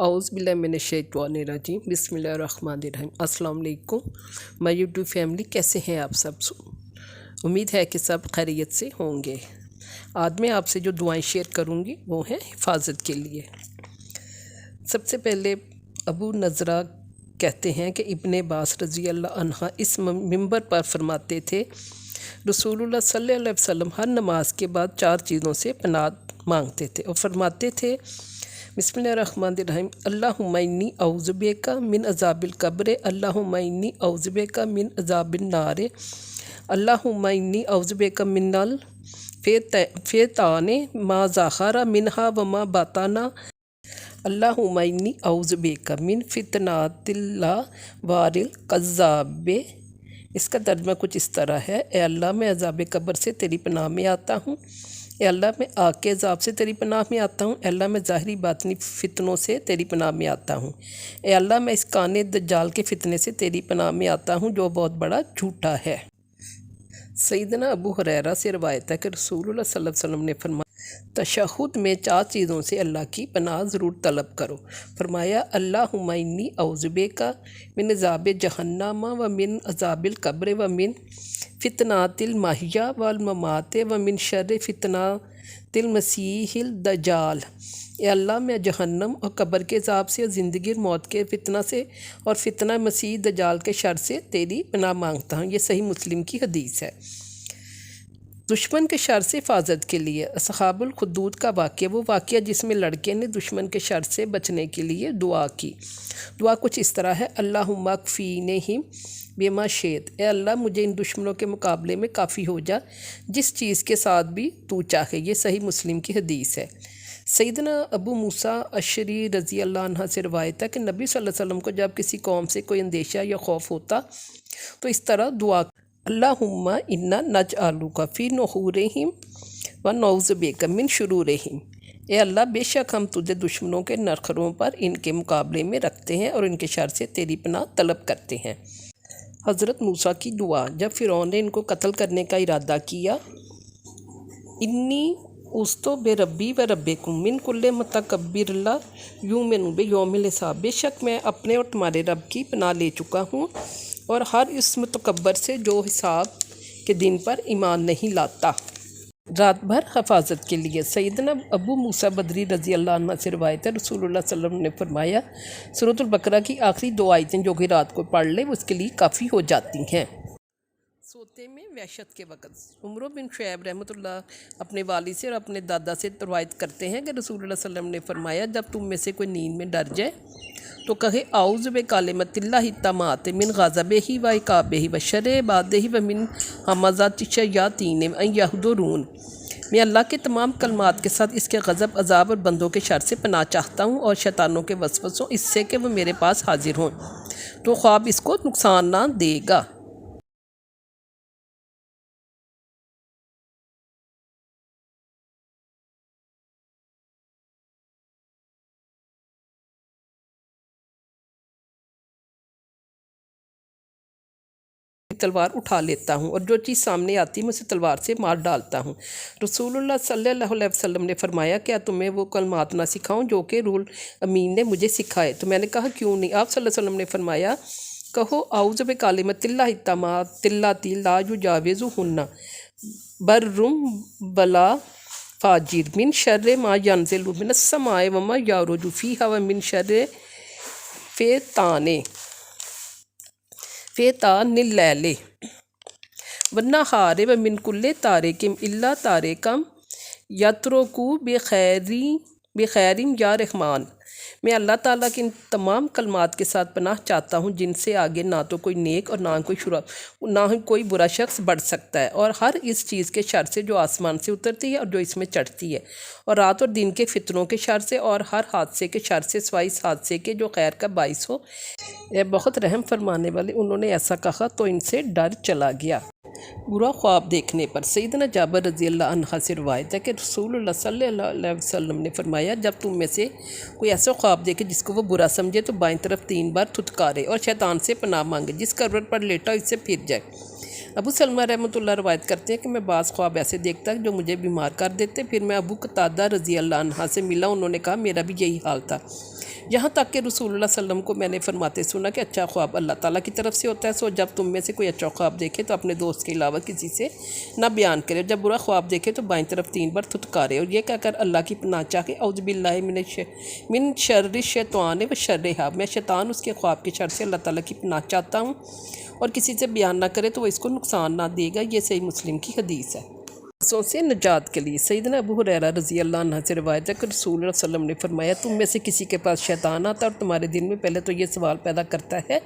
اعوذ باللہ من الشیطان الرجیم بسم اللہ الرحمن الرحیم۔ السلام علیکم مائی یوٹیوب فیملی، کیسے ہیں آپ سب؟ امید ہے کہ سب خیریت سے ہوں گے۔ آج میں آپ سے جو دعائیں شیئر کروں گی وہ ہیں حفاظت کے لیے۔ سب سے پہلے ابو نضرہ کہتے ہیں کہ ابن عباس رضی اللہ عنہ اس منبر پر فرماتے تھے، رسول اللہ صلی اللہ علیہ وسلم ہر نماز کے بعد 4 چیزوں سے پناہ مانگتے تھے اور فرماتے تھے، بسم اللہ الرحمن الرحیم، اللہم انی اعوذ بک من عذاب القبر، اللہم انی اعوذ بک من عذاب النار، اللہم انی اعوذ بک من الفتن ما ظہر منہا وما بطن، اللہم انی اعوذ بک من فتنۃ الوار الکذاب۔ اس کا ترجمہ کچھ اس طرح ہے، اے اللہ میں عذاب قبر سے تیری پناہ میں آتا ہوں، اے اللہ میں آگ کے عذاب سے تیری پناہ میں آتا ہوں، اے اللہ میں ظاہری باطنی فتنوں سے تیری پناہ میں آتا ہوں، اے اللہ میں اس کانے دجال کے فتنے سے تیری پناہ میں آتا ہوں جو بہت بڑا جھوٹا ہے۔ سیدنا ابو ہریرہ سے روایت ہے کہ رسول اللہ صلی اللہ علیہ وسلم نے فرمایا، تشہد میں 4 چیزوں سے اللہ کی پناہ ضرور طلب کرو۔ فرمایا، اللہم انی اعوذ بک من عذاب جہنم ومن عذاب القبر ومن فتنۃ المحیا والممات ومن شر فتنۃ المسیح الدجال۔ اے اللہ میں جہنم اور قبر کے عذاب سے اور زندگی اور موت کے فتنہ سے اور فتنہ مسیح دجال کے شر سے تیری پناہ مانگتا ہوں۔ یہ صحیح مسلم کی حدیث ہے۔ دشمن کے شر سے حفاظت کے لیے اصحاب الخدود کا واقعہ، وہ واقعہ جس میں لڑکے نے دشمن کے شر سے بچنے کے لیے دعا کی۔ دعا کچھ اس طرح ہے، اللہم اکفینہم بما شئت، اے اللہ مجھے ان دشمنوں کے مقابلے میں کافی ہو جا جس چیز کے ساتھ بھی تو چاہے۔ یہ صحیح مسلم کی حدیث ہے۔ سیدنا ابو موسیٰ اشعری رضی اللہ عنہ سے روایت ہے کہ نبی صلی اللہ علیہ وسلم کو جب کسی قوم سے کوئی اندیشہ یا خوف ہوتا تو اس طرح دعا، اللہم انا نجعلک فی نحورہم ونعوذ بک من شرورہم، اے اللہ بے شک ہم تجھے دشمنوں کے نرخروں پر ان کے مقابلے میں رکھتے ہیں اور ان کے شر سے تیری پناہ طلب کرتے ہیں۔ حضرت موسیٰ کی دعا، جب فرعون نے ان کو قتل کرنے کا ارادہ کیا، انی اوستو بے ربی و ربکم من کل متکبر لا یؤمن بیوم الحساب، بے شک میں اپنے اور تمہارے رب کی پناہ لے چکا ہوں اور ہر اس متکبر سے جو حساب کے دن پر ایمان نہیں لاتا۔ رات بھر حفاظت کے لیے سیدنا ابو موسیٰ بدری رضی اللہ عنہ سے روایت ہے، رسول اللہ صلی اللہ علیہ وسلم نے فرمایا، سورۃ البقرہ کی آخری 2 آیتیں جو کہ رات کو پڑھ لے اس کے لیے کافی ہو جاتی ہیں۔ سوتے میں وحشت کے وقت عمر بن شعیب رحمۃ اللہ اپنے والد سے اور اپنے دادا سے روایت کرتے ہیں کہ رسول اللہ صلی اللہ علیہ وسلم نے فرمایا، جب تم میں سے کوئی نیند میں ڈر جائے تو کہے، اعوذ بکلمۃ اللہ التامات من غضبہ و عقابہ و شر عبادہ و من ہمزات الشیاطین ان یحضرون، میں اللہ کے تمام کلمات کے ساتھ اس کے غضب، عذاب اور بندوں کے شر سے پناہ چاہتا ہوں اور شیطانوں کے وسوسوں اس سے کہ وہ میرے پاس حاضر ہوں تو خواب اس کو نقصان نہ دے گا۔ تلوار اٹھا لیتا ہوں اور جو چیز سامنے آتی ہے میں اسے تلوار سے مار ڈالتا ہوں۔ رسول اللہ صلی اللہ علیہ وسلم نے فرمایا، کیا تمہیں وہ کلمات نہ سکھاؤں جو کہ روح الامین نے مجھے سکھائے؟ تو میں نے کہا کیوں نہیں؟ آپ صلی اللہ علیہ وسلم نے فرمایا، کہو اعوذ بکلمۃ اللہ التامات اللاتی لا یجاوزہن بر ولا فاجر من شر ما ینزل من السماء وما یعرج فیہا ومن شر فیطان اللیل والنہار ومن کل طارق الا طارقا یطرق بخیر یا رحمان، میں اللہ تعالیٰ کے ان تمام کلمات کے ساتھ پناہ چاہتا ہوں جن سے آگے نہ تو کوئی نیک اور نہ کوئی برا شخص بڑھ سکتا ہے، اور ہر اس چیز کے شر سے جو آسمان سے اترتی ہے اور جو اس میں چڑھتی ہے، اور رات اور دن کے فتنوں کے شر سے اور ہر حادثے کے شر سے سوائے اس حادثے کے جو خیر کا باعث ہو۔ اے بہت رحم فرمانے والے، انہوں نے ایسا کہا تو ان سے ڈر چلا گیا۔ برا خواب دیکھنے پر سیدنا جابر رضی اللہ عنہ سے روایت ہے کہ رسول اللہ صلی اللہ علیہ وسلم نے فرمایا، جب تم میں سے کوئی ایسا خواب دیکھے جس کو وہ برا سمجھے تو بائیں طرف 3 بار تھتکارے اور شیطان سے پناہ مانگے، جس کروٹ پر لیٹا اس سے پھر جائے۔ ابو سلمہ رحمۃ اللہ روایت کرتے ہیں کہ میں بعض خواب ایسے دیکھتا جو مجھے بیمار کر دیتے، پھر میں ابو قتادہ رضی اللہ عنہ سے ملا، انہوں نے کہا میرا بھی یہی حال تھا، یہاں تک کہ رسول اللہ صلی اللہ علیہ وسلم کو میں نے فرماتے سنا کہ اچھا خواب اللہ تعالیٰ کی طرف سے ہوتا ہے، سو جب تم میں سے کوئی اچھا خواب دیکھے تو اپنے دوست کے علاوہ کسی سے نہ بیان کرے، جب برا خواب دیکھے تو بائیں طرف 3 بار تھتکارے، اور یہ کہہ کر اللہ کی پناہ چاہے اعوذ باللہ من شر الشیطان و شرہا، میں شیطان اس کے خواب کے شر سے اللہ تعالیٰ کی پناہ چاہتا ہوں، اور کسی سے بیان نہ کرے تو وہ اس کو نقصان نہ دے گا۔ یہ صحیح مسلم کی حدیث ہے۔ سو سے نجات کے لیے سیدنا ابو ہریرہ رضی اللہ عنہ سے روایت ہے کہ رسول اللہ صلی اللہ علیہ وسلم نے فرمایا، تم میں سے کسی کے پاس شیطان آتا ہے اور تمہارے دل میں پہلے تو یہ سوال پیدا کرتا ہے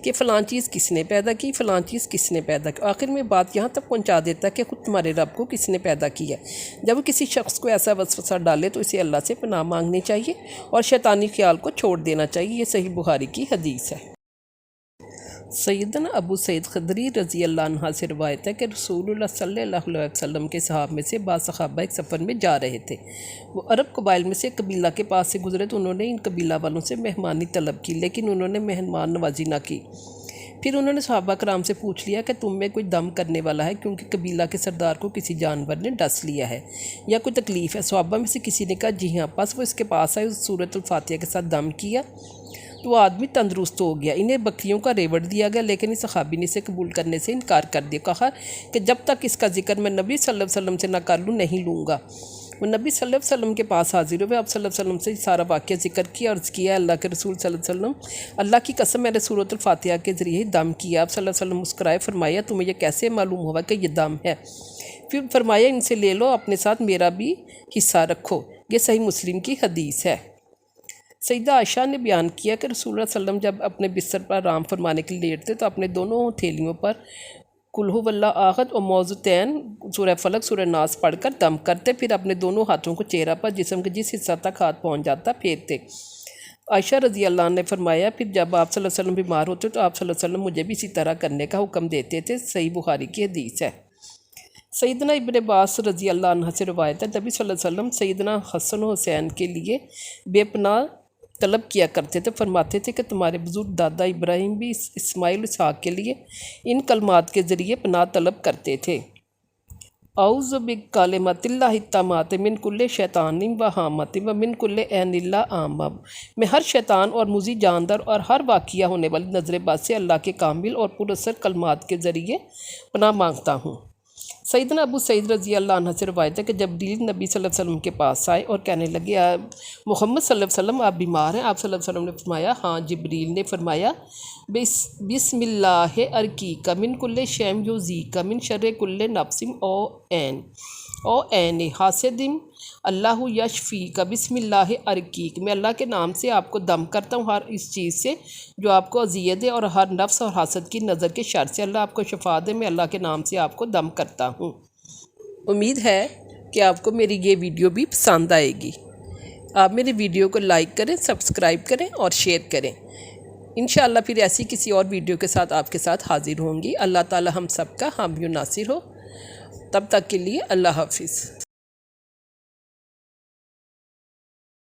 کہ فلاں چیز کس نے پیدا کی، فلاں چیز کس نے پیدا کی، آخر میں بات یہاں تک پہنچا دیتا ہے کہ خود تمہارے رب کو کس نے پیدا کیا۔ جب کسی شخص کو ایسا وسوسہ ڈالے تو اسے اللہ سے پناہ مانگنی چاہیے اور شیطانی خیال کو چھوڑ دینا چاہیے۔ یہ صحیح بخاری کی حدیث ہے۔ سیدنا ابو سعید خدری رضی اللہ عنہ سے روایت ہے کہ رسول اللہ صلی اللہ علیہ وسلم کے صحابہ میں سے بعض صحابہ ایک سفر میں جا رہے تھے، وہ عرب قبائل میں سے قبیلہ کے پاس سے گزرے تو انہوں نے ان قبیلہ والوں سے مہمانی طلب کی، لیکن انہوں نے مہمان نوازی نہ کی۔ پھر انہوں نے صحابہ کرام سے پوچھ لیا کہ تم میں کوئی دم کرنے والا ہے، کیونکہ قبیلہ کے سردار کو کسی جانور نے ڈس لیا ہے یا کوئی تکلیف ہے؟ صحابہ میں سے کسی نے کہا جی ہاں، پس وہ اس کے پاس آئے، اس سورۃ الفاتحہ کے ساتھ دم کیا تو وہ آدمی تندرست ہو گیا۔ انہیں بکریوں کا ریوڑ دیا گیا، لیکن اس صحابی نے اسے قبول کرنے سے انکار کر دیا، کہا کہ جب تک اس کا ذکر میں نبی صلی اللہ علیہ وسلم سے نہ کر لوں نہیں لوں گا۔ وہ نبی صلی اللہ علیہ وسلم کے پاس حاضر ہوئے، آپ صلی اللہ علیہ وسلم سے سارا واقعہ ذکر کیا اور کیا، اللہ کے رسول صلی اللہ علیہ وسلم اللہ کی قسم میں نے سورۃ الفاتحہ کے ذریعے دم کیا۔ آپ صلی اللہ علیہ وسلم مسکرائے، فرمایا تمہیں یہ کیسے معلوم ہوا کہ یہ دم ہے؟ پھر فرمایا ان سے لے لو، اپنے ساتھ میرا بھی حصہ رکھو۔ یہ صحیح مسلم کی حدیث ہے۔ سیدہ عائشہ نے بیان کیا کہ رسول اللہ صلی اللہ علیہ وسلم جب اپنے بستر پر آرام فرمانے کے لیے لیٹتے تو اپنے دونوں ہتھیلیوں پر قل ھو اللہ احد اور معوذتین سورہ فلق سورہ ناس پڑھ کر دم کرتے، پھر اپنے دونوں ہاتھوں کو چہرہ پر جسم کے جس حصہ تک ہاتھ پہنچ جاتا پھیرتے۔ عائشہ رضی اللہ عنہ نے فرمایا پھر جب آپ صلی اللہ علیہ وسلم بیمار ہوتے تو آپ صلی اللہ علیہ وسلم مجھے بھی اسی طرح کرنے کا حکم دیتے تھے۔ صحیح بخاری کی حدیث ہے۔ سیدنا ابن عباس رضی اللہ عنہ سے روایت ہے، نبی صلی اللہ علیہ وسلم سیدنا حسن و حسین کے لیے بے پناہ طلب کیا کرتے تھے، فرماتے تھے کہ تمہارے بزرگ دادا ابراہیم بھی اسماعیل اسحاق کے لیے ان کلمات کے ذریعے پناہ طلب کرتے تھے۔ اعوذ بکلمات اللہ التامات من کل شیطان و ہامۃ و من کل عین لامۃ، میں ہر شیطان اور مضی جاندار اور ہر واقعہ ہونے والی نظر بد سے اللہ کے کامل اور پراثر کلمات کے ذریعے پناہ مانگتا ہوں۔ سیدنا ابو سعید رضی اللہ عنہ سے روایت ہے کہ جبریل نبی صلی اللہ علیہ وسلم کے پاس آئے اور کہنے لگے محمد صلی اللہ علیہ وسلم آپ بیمار ہیں؟ آپ صلی اللہ علیہ وسلم نے فرمایا ہاں۔ جبریل نے فرمایا بسم اللہ ارقیک من کل شیء یؤذیک من شر کل نفس او عین حاسد اللہ یشفیک بسم اللہ ارقیک، میں اللہ کے نام سے آپ کو دم کرتا ہوں ہر اس چیز سے جو آپ کو اذیت دے، اور ہر نفس اور حاسد کی نظر کے شر سے اللہ آپ کو شفا دے، میں اللہ کے نام سے آپ کو دم کرتا ہوں۔ امید ہے کہ آپ کو میری یہ ویڈیو بھی پسند آئے گی۔ آپ میری ویڈیو کو لائک کریں، سبسکرائب کریں اور شیئر کریں۔ انشاءاللہ پھر ایسی کسی اور ویڈیو کے ساتھ آپ کے ساتھ حاضر ہوں گی۔ اللہ تعالی ہم سب کا حامی و ناصر ہو۔ تب تک کے لیے اللہ حافظ۔